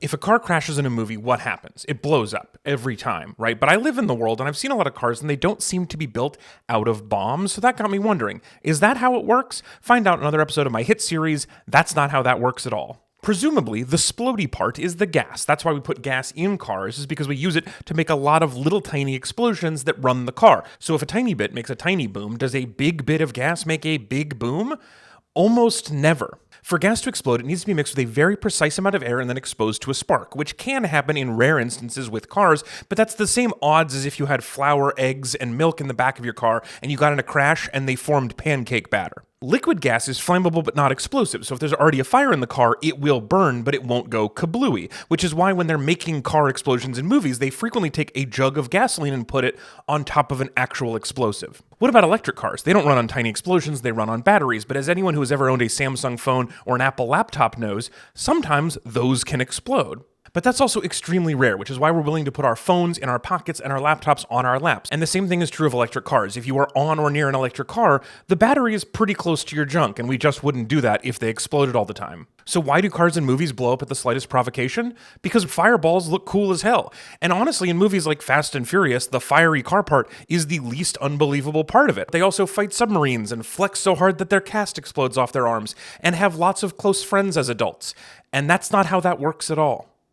If a car crashes in a movie, what happens? It blows up every time, right? But I live in the world and I've seen a lot of cars and they don't seem to be built out of bombs. So that got me wondering, is that how it works? Find out in another episode of my hit series, That's Not How That Works at All. Presumably, the splody part is the gas. That's why we put gas in cars, is because we use it to make a lot of little tiny explosions that run the car. So if a tiny bit makes a tiny boom, does a big bit of gas make a big boom? Almost never. For gas to explode, it needs to be mixed with a very precise amount of air and then exposed to a spark, which can happen in rare instances with cars, but that's the same odds as if you had flour, eggs, and milk in the back of your car and you got in a crash and they formed pancake batter. Liquid gas is flammable but not explosive, so if there's already a fire in the car, it will burn, but it won't go kablooey, which is why when they're making car explosions in movies, they frequently take a jug of gasoline and put it on top of an actual explosive. What about electric cars? They don't run on tiny explosions, they run on batteries, but as anyone who has ever owned a Samsung phone or an Apple laptop knows, sometimes those can explode. But that's also extremely rare, which is why we're willing to put our phones in our pockets and our laptops on our laps. And the same thing is true of electric cars. If you are on or near an electric car, the battery is pretty close to your junk, and we just wouldn't do that if they exploded all the time. So why do cars in movies blow up at the slightest provocation? Because fireballs look cool as hell. And honestly, in movies like Fast and Furious, the fiery car part is the least unbelievable part of it. They also fight submarines and flex so hard that their cast explodes off their arms, and have lots of close friends as adults. And that's not how that works at all.